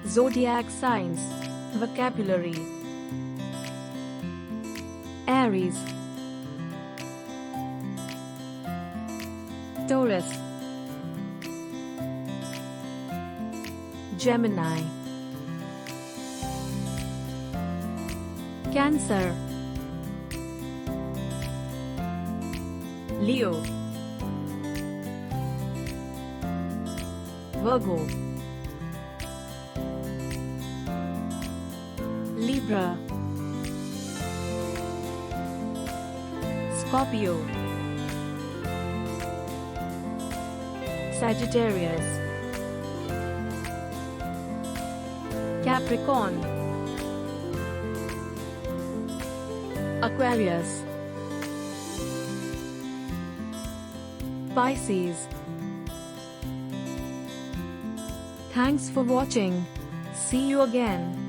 Zodiac Signs Vocabulary. Aries, Taurus, Gemini, Cancer, Leo, Virgo, Libra, Scorpio, Sagittarius, Capricorn, Aquarius, Pisces. Thanks for watching. See you again.